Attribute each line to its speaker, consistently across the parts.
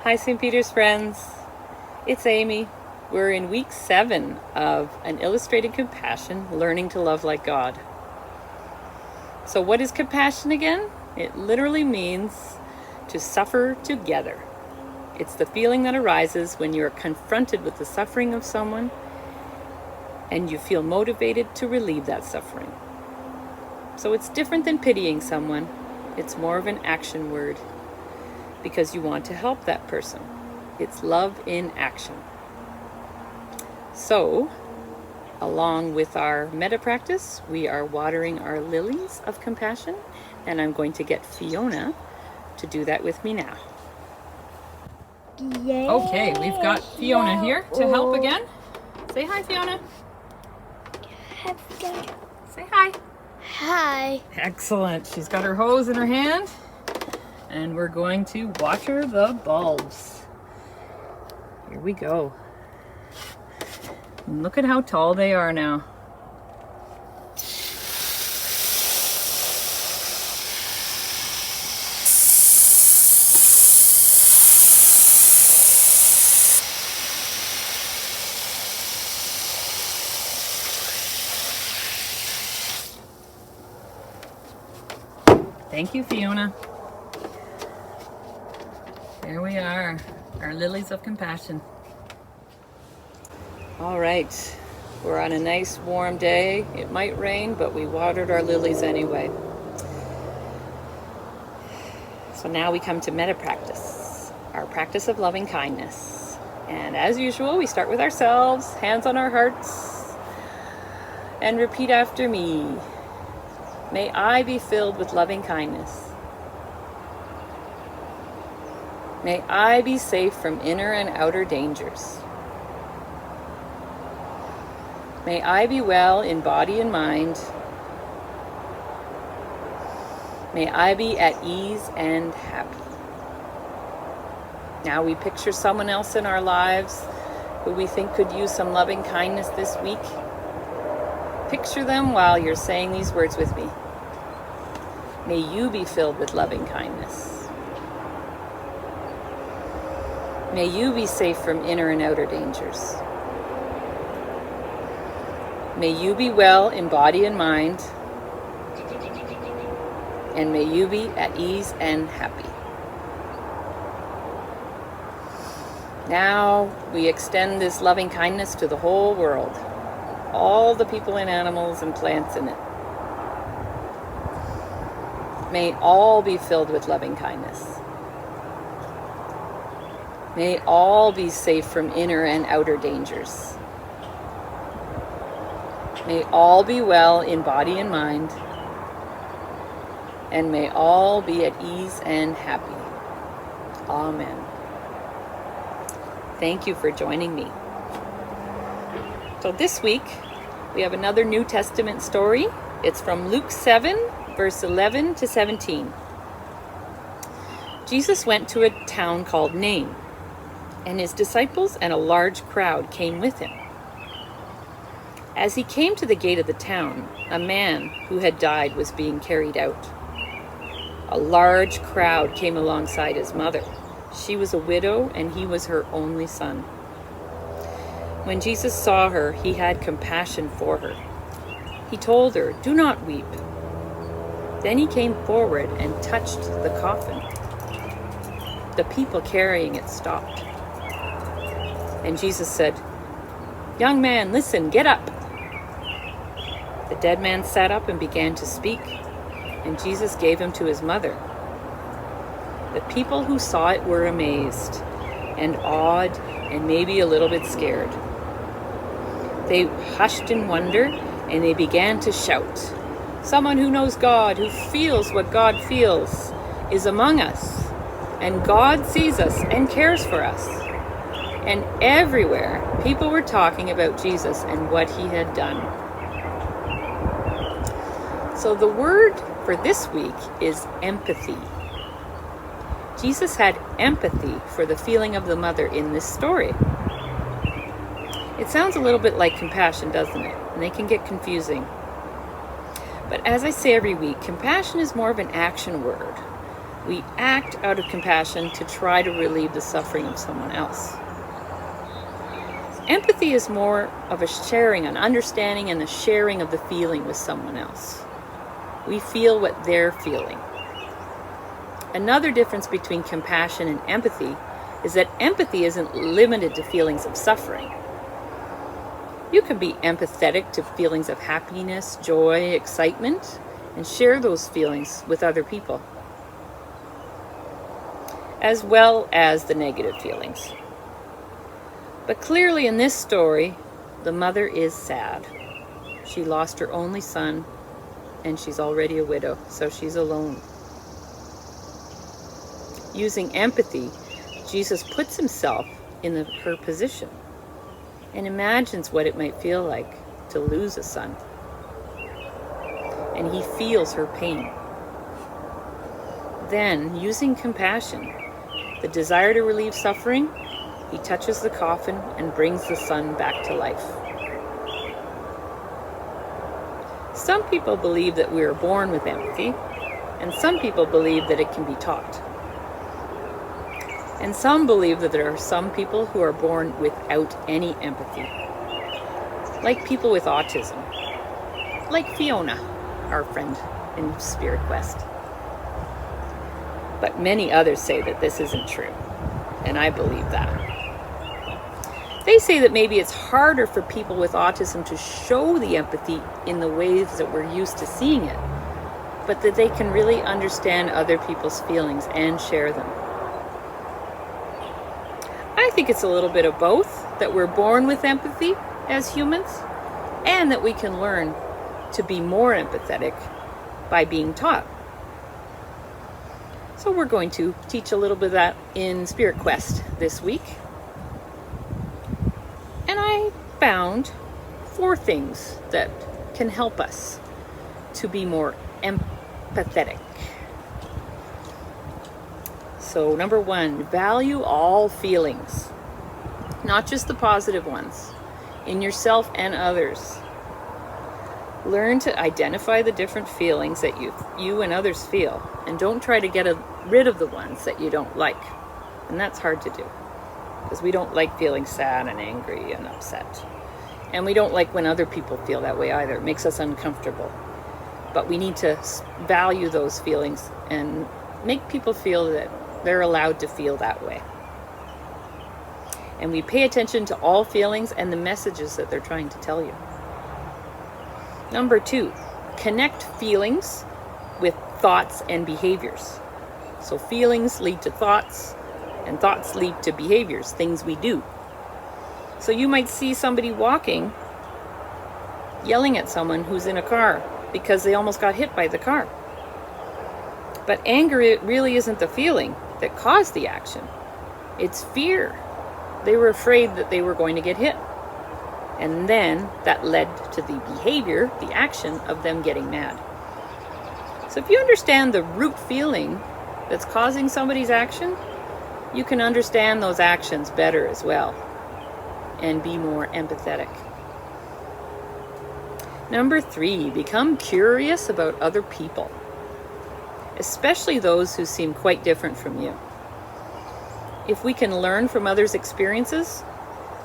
Speaker 1: Hi, St. Peter's friends. It's Amy. We're in week 7 of an illustrated compassion, learning to love like God. So what is compassion again? It literally means to suffer together. It's the feeling that arises when you are confronted with the suffering of someone and you feel motivated to relieve that suffering. So it's different than pitying someone. It's more of an action word because you want to help that person. It's love in action. So, along with our metta practice, we are watering our lilies of compassion, and I'm going to get Fiona to do that with me now.
Speaker 2: Yay.
Speaker 1: Okay, we've got Fiona here to help again. Say hi, Fiona. Say hi.
Speaker 2: Hi.
Speaker 1: Excellent. She's got her hose in her hand, and we're going to water the bulbs. Here we go. And look at how tall they are now. Thank you, Fiona. There we are, our lilies of compassion. All right, we're on a nice warm day. It might rain, but we watered our lilies anyway. So now we come to metta practice, our practice of loving kindness. And as usual, we start with ourselves, hands on our hearts, and repeat after me. May I be filled with loving kindness. May I be safe from inner and outer dangers. May I be well in body and mind. May I be at ease and happy. Now we picture someone else in our lives who we think could use some loving kindness this week. Picture them while you're saying these words with me. May you be filled with loving kindness. May you be safe from inner and outer dangers. May you be well in body and mind, and may you be at ease and happy. Now we extend this loving kindness to the whole world, all the people and animals and plants in it. May all be filled with loving kindness. May all be safe from inner and outer dangers. May all be well in body and mind, and may all be at ease and happy. Amen. Thank you for joining me. So this week, we have another New Testament story. It's from Luke 7, verse 11 to 17. Jesus went to a town called Nain, and his disciples and a large crowd came with him. As he came to the gate of the town, a man who had died was being carried out. A large crowd came alongside his mother. She was a widow, and he was her only son. When Jesus saw her, he had compassion for her. He told her, "Do not weep." Then he came forward and touched the coffin. The people carrying it stopped. And Jesus said, "Young man, listen, get up." The dead man sat up and began to speak, and Jesus gave him to his mother. The people who saw it were amazed and awed and maybe a little bit scared. They hushed in wonder and they began to shout, "Someone who knows God, who feels what God feels, is among us, and God sees us and cares for us." And everywhere, people were talking about Jesus and what he had done. So the word for this week is empathy. Jesus had empathy for the feeling of the mother in this story. It sounds a little bit like compassion, doesn't it? And they can get confusing. But as I say every week, compassion is more of an action word. We act out of compassion to try to relieve the suffering of someone else. Empathy is more of a sharing, an understanding, and a sharing of the feeling with someone else. We feel what they're feeling. Another difference between compassion and empathy is that empathy isn't limited to feelings of suffering. You can be empathetic to feelings of happiness, joy, excitement, and share those feelings with other people, as well as the negative feelings. But clearly in this story, the mother is sad. She lost her only son, and she's already a widow, so she's alone. Using empathy, Jesus puts himself in her position and imagines what it might feel like to lose a son. And he feels her pain. Then, using compassion, the desire to relieve suffering, he touches the coffin and brings the son back to life. Some people believe that we are born with empathy, and some people believe that it can be taught. And some believe that there are some people who are born without any empathy, like people with autism, like Fiona, our friend in Spirit Quest. But many others say that this isn't true, and I believe that. They say that maybe it's harder for people with autism to show the empathy in the ways that we're used to seeing it, but that they can really understand other people's feelings and share them. I think it's a little bit of both, that we're born with empathy as humans, and that we can learn to be more empathetic by being taught. So we're going to teach a little bit of that in Spirit Quest this week. And I found 4 things that can help us to be more empathetic. So number 1, value all feelings, not just the positive ones, in yourself and others. Learn to identify the different feelings that you and others feel, and don't try to get rid of the ones that you don't like. And that's hard to do, because we don't like feeling sad and angry and upset. And we don't like when other people feel that way either. It makes us uncomfortable. But we need to value those feelings and make people feel that they're allowed to feel that way. And we pay attention to all feelings and the messages that they're trying to tell you. Number 2, connect feelings with thoughts and behaviors. So feelings lead to thoughts, and thoughts lead to behaviors, things we do. So you might see somebody walking, yelling at someone who's in a car because they almost got hit by the car. But anger, it really isn't the feeling that caused the action. It's fear. They were afraid that they were going to get hit. And then that led to the behavior, the action of them getting mad. So if you understand the root feeling that's causing somebody's action, you can understand those actions better as well and be more empathetic. Number 3, become curious about other people, especially those who seem quite different from you. If we can learn from others' experiences,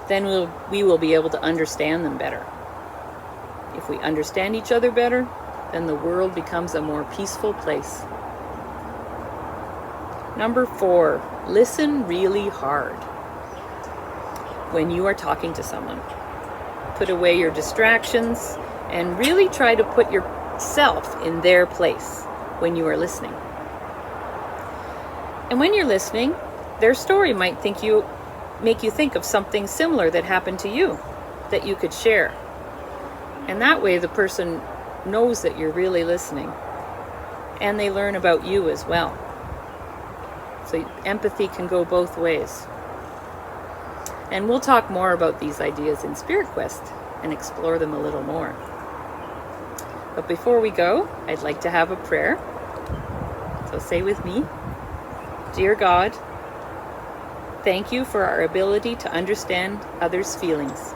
Speaker 1: then we will be able to understand them better. If we understand each other better, then the world becomes a more peaceful place. Number 4, listen really hard when you are talking to someone. Put away your distractions and really try to put yourself in their place when you are listening. And when you're listening, their story might make you think of something similar that happened to you that you could share. And that way the person knows that you're really listening, and they learn about you as well. So empathy can go both ways. And we'll talk more about these ideas in Spirit Quest and explore them a little more. But before we go, I'd like to have a prayer. So say with me, Dear God, thank you for our ability to understand others' feelings.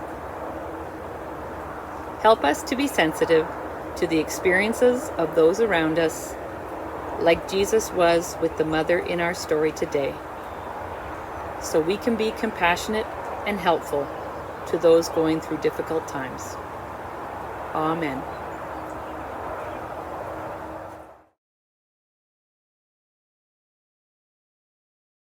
Speaker 1: Help us to be sensitive to the experiences of those around us like Jesus was with the mother in our story today, so we can be compassionate and helpful to those going through difficult times. Amen.